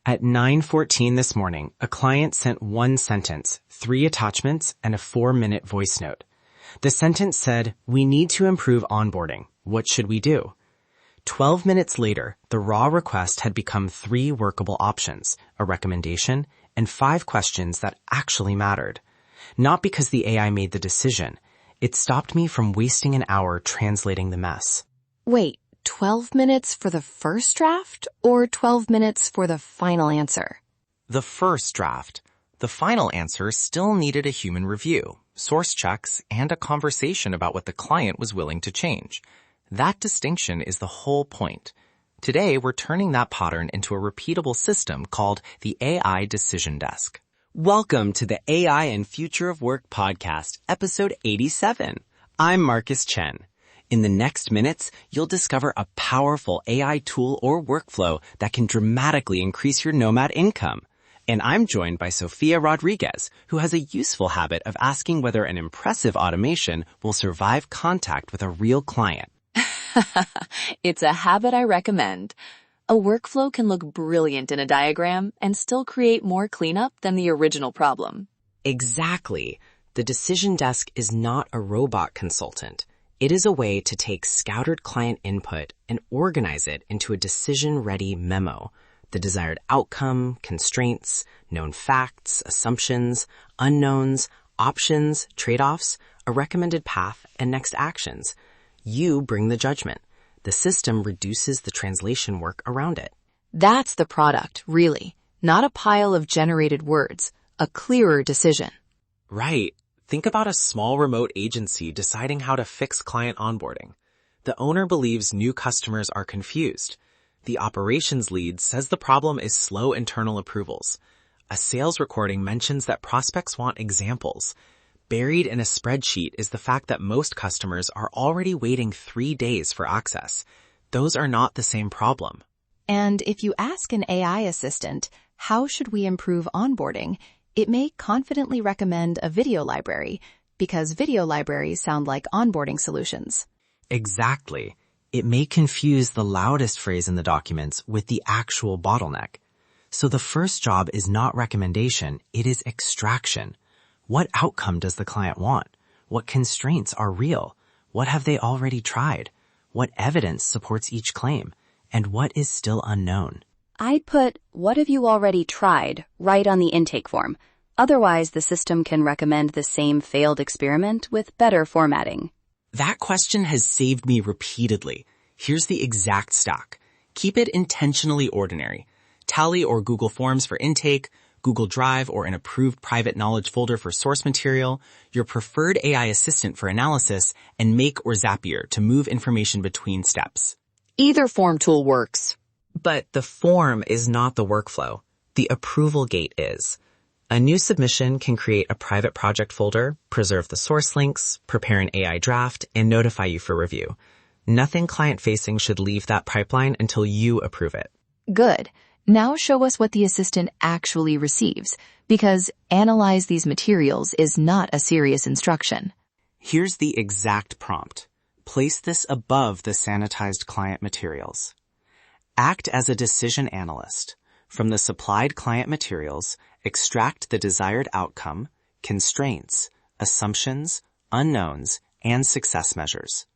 At 9:14 this morning, a client sent one sentence, 3 attachments, and a 4-minute voice note. The sentence said, "We need to improve onboarding. What should we do?" 12 minutes later, the raw request had become 3 workable options, a recommendation, and 5 questions that actually mattered. Not because the AI made the decision. It stopped me from wasting an hour translating the mess. Wait, 12 minutes for the first draft or 12 minutes for the final answer? The first draft. The final answer still needed a human review, source checks, and a conversation about what the client was willing to change. That distinction is the whole point. Today, we're turning that pattern into a repeatable system called the AI Decision Desk. Welcome to the AI and Future of Work podcast, episode 87. I'm Marcus Chen. In the next minutes, you'll discover a powerful AI tool or workflow that can dramatically increase your nomad income. And I'm joined by Sofia Rodriguez, who has a useful habit of asking whether an impressive automation will survive contact with a real client. It's a habit I recommend. A workflow can look brilliant in a diagram and still create more cleanup than the original problem. Exactly. The Decision Desk is not a robot consultant. It is a way to take scattered client input and organize it into a decision-ready memo. The desired outcome, constraints, known facts, assumptions, unknowns, options, trade-offs, a recommended path, and next actions. You bring the judgment. The system reduces the translation work around it. That's the product, really. Not a pile of generated words. A clearer decision. Right. Think about a small remote agency deciding how to fix client onboarding. The owner believes new customers are confused. The operations lead says the problem is slow internal approvals. A sales recording mentions that prospects want examples. Buried in a spreadsheet is the fact that most customers are already waiting 3 days for access. Those are not the same problem. And if you ask an AI assistant, how should we improve onboarding, it may confidently recommend a video library, because video libraries sound like onboarding solutions. Exactly. It may confuse the loudest phrase in the documents with the actual bottleneck. So the first job is not recommendation, it is extraction. What outcome does the client want? What constraints are real? What have they already tried? What evidence supports each claim? And what is still unknown? I'd put, "What have you already tried?" right on the intake form. Otherwise, the system can recommend the same failed experiment with better formatting. That question has saved me repeatedly. Here's the exact stack. Keep it intentionally ordinary. Tally or Google Forms for intake, Google Drive or an approved private knowledge folder for source material, your preferred AI assistant for analysis, and Make or Zapier to move information between steps. Either form tool works. But the form is not the workflow. The approval gate is. A new submission can create a private project folder, preserve the source links, prepare an AI draft, and notify you for review. Nothing client-facing should leave that pipeline until you approve it. Good. Now show us what the assistant actually receives, because analyze these materials is not a serious instruction. Here's the exact prompt. Place this above the sanitized client materials. Act as a decision analyst. From the supplied client materials, extract the desired outcome, constraints, assumptions, unknowns, and success measures.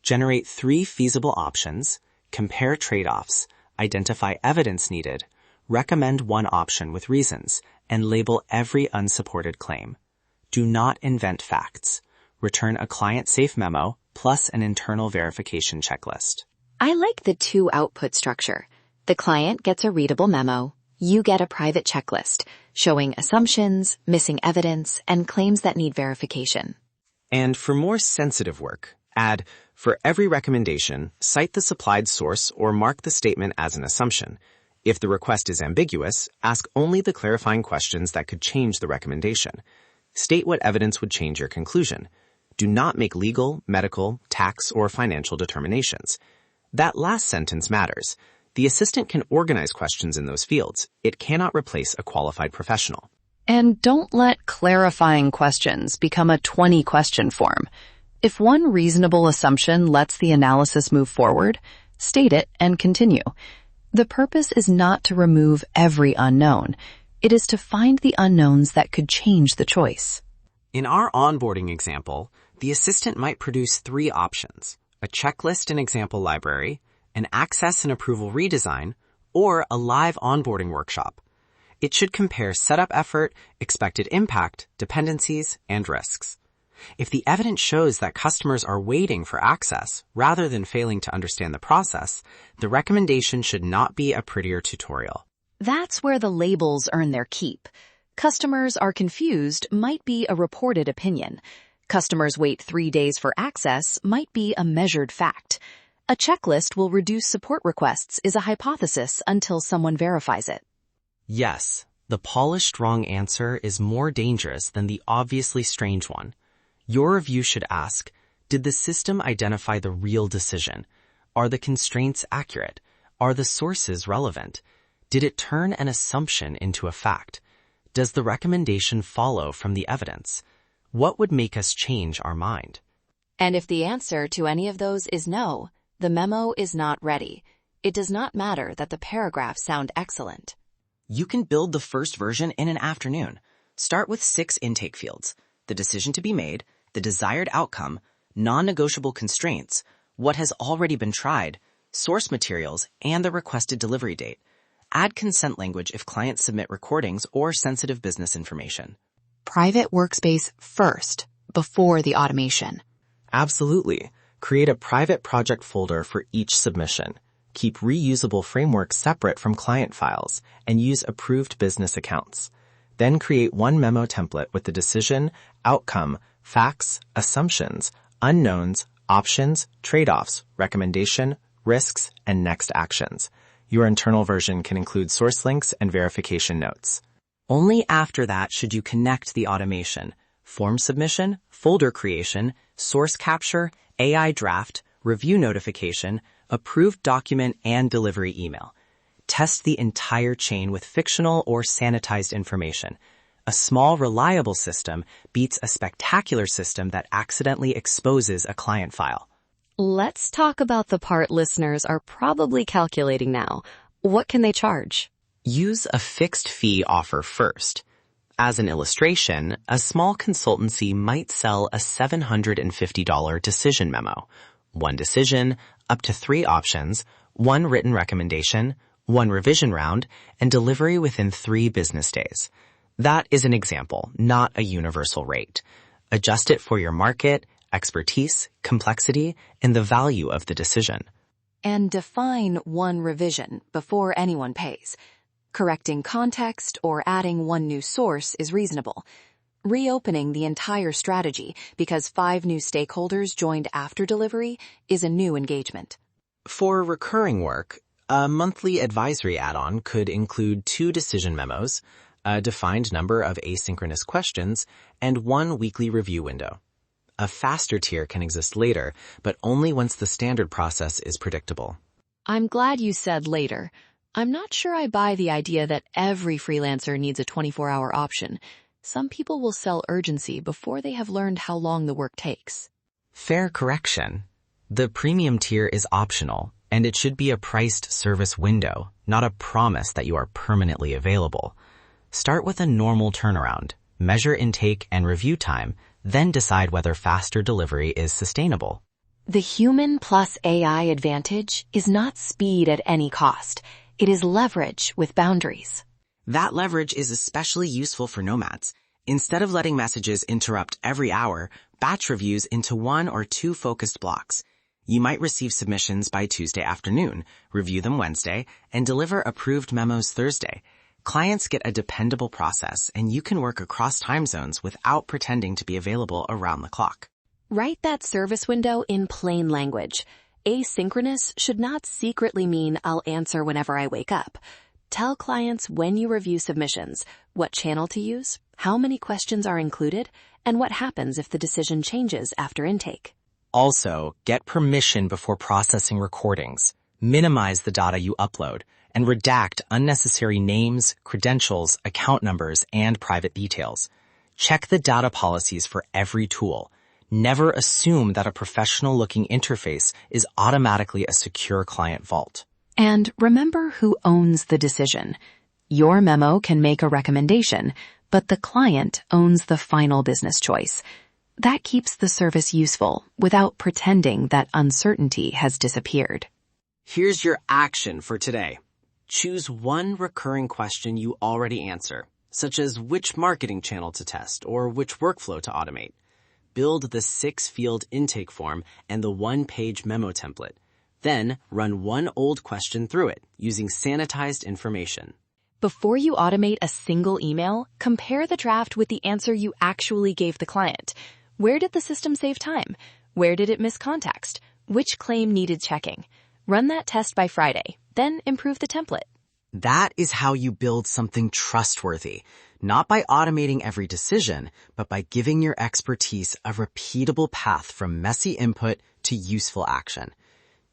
Generate 3 feasible options, compare trade-offs, identify evidence needed, recommend one option with reasons, and label every unsupported claim. Do not invent facts. Return a client-safe memo plus an internal verification checklist. I like the 2 output structure. The client gets a readable memo. You get a private checklist showing assumptions, missing evidence, and claims that need verification. And for more sensitive work, add, for every recommendation, cite the supplied source or mark the statement as an assumption. If the request is ambiguous, ask only the clarifying questions that could change the recommendation. State what evidence would change your conclusion. Do not make legal, medical, tax, or financial determinations. That last sentence matters. The assistant can organize questions in those fields. It cannot replace a qualified professional. And don't let clarifying questions become a 20-question form. If one reasonable assumption lets the analysis move forward, state it and continue. The purpose is not to remove every unknown. It is to find the unknowns that could change the choice. In our onboarding example, the assistant might produce 3 options: a checklist and example library, an access and approval redesign, or a live onboarding workshop. It should compare setup effort, expected impact, dependencies, and risks. If the evidence shows that customers are waiting for access rather than failing to understand the process, the recommendation should not be a prettier tutorial. That's where the labels earn their keep. Customers are confused might be a reported opinion. Customers wait 3 days for access might be a measured fact. A checklist will reduce support requests is a hypothesis until someone verifies it. Yes, the polished wrong answer is more dangerous than the obviously strange one. Your review should ask, did the system identify the real decision? Are the constraints accurate? Are the sources relevant? Did it turn an assumption into a fact? Does the recommendation follow from the evidence? What would make us change our mind? And if the answer to any of those is no, the memo is not ready. It does not matter that the paragraphs sound excellent. You can build the first version in an afternoon. Start with 6 intake fields: the decision to be made, the desired outcome, non-negotiable constraints, what has already been tried, source materials, and the requested delivery date. Add consent language if clients submit recordings or sensitive business information. Private workspace first, before the automation. Absolutely. Create a private project folder for each submission. Keep reusable frameworks separate from client files, and use approved business accounts. Then create one memo template with the decision, outcome, facts, assumptions, unknowns, options, trade-offs, recommendation, risks, and next actions. Your internal version can include source links and verification notes. Only after that should you connect the automation: form submission, folder creation, source capture, AI draft, review notification, approved document, and delivery email. Test the entire chain with fictional or sanitized information. A small, reliable system beats a spectacular system that accidentally exposes a client file. Let's talk about the part listeners are probably calculating now. What can they charge? Use a fixed fee offer first. As an illustration, a small consultancy might sell a $750 decision memo. 1 decision, up to 3 options, 1 written recommendation, 1 revision round, and delivery within 3 business days. That is an example, not a universal rate. Adjust it for your market, expertise, complexity, and the value of the decision. And define 1 revision before anyone pays. Correcting context or adding 1 new source is reasonable. Reopening the entire strategy because 5 new stakeholders joined after delivery is a new engagement. For recurring work, a monthly advisory add-on could include 2 decision memos, a defined number of asynchronous questions, and 1 weekly review window. A faster tier can exist later, but only once the standard process is predictable. I'm glad you said later. I'm not sure I buy the idea that every freelancer needs a 24-hour option. Some people will sell urgency before they have learned how long the work takes. Fair correction. The premium tier is optional, and it should be a priced service window, not a promise that you are permanently available. Start with a normal turnaround, measure intake and review time, then decide whether faster delivery is sustainable. The human plus AI advantage is not speed at any cost. It is leverage with boundaries. That leverage is especially useful for nomads. Instead of letting messages interrupt every hour, batch reviews into 1 or 2 focused blocks. You might receive submissions by Tuesday afternoon, review them Wednesday, and deliver approved memos Thursday. Clients get a dependable process, and you can work across time zones without pretending to be available around the clock. Write that service window in plain language. Asynchronous should not secretly mean I'll answer whenever I wake up. Tell clients when you review submissions, what channel to use, how many questions are included, and what happens if the decision changes after intake. Also, get permission before processing recordings. Minimize the data you upload, and redact unnecessary names, credentials, account numbers, and private details. Check the data policies for every tool. Never assume that a professional-looking interface is automatically a secure client vault. And remember who owns the decision. Your memo can make a recommendation, but the client owns the final business choice. That keeps the service useful without pretending that uncertainty has disappeared. Here's your action for today. Choose one recurring question you already answer, such as which marketing channel to test or which workflow to automate. Build the 6-field intake form and the 1-page memo template. Then run one old question through it using sanitized information. Before you automate a single email, compare the draft with the answer you actually gave the client. Where did the system save time? Where did it miss context? Which claim needed checking? Run that test by Friday, then improve the template. That is how you build something trustworthy, not by automating every decision, but by giving your expertise a repeatable path from messy input to useful action.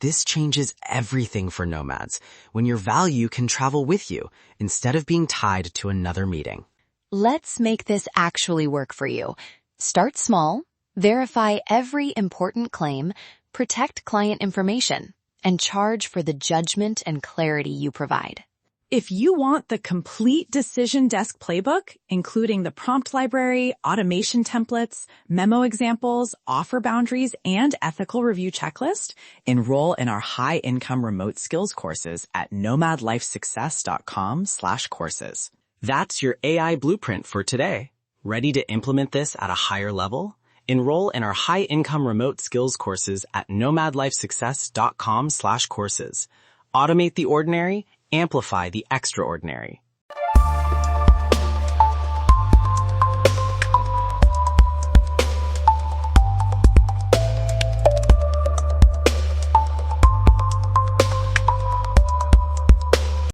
This changes everything for nomads when your value can travel with you instead of being tied to another meeting. Let's make this actually work for you. Start small, verify every important claim, protect client information, and charge for the judgment and clarity you provide. If you want the complete Decision Desk playbook, including the prompt library, automation templates, memo examples, offer boundaries, and ethical review checklist, enroll in our high-income remote skills courses at nomadlifesuccess.com/courses. That's your AI blueprint for today. Ready to implement this at a higher level? Enroll in our high-income remote skills courses at nomadlifesuccess.com/courses. Automate the ordinary, amplify the extraordinary.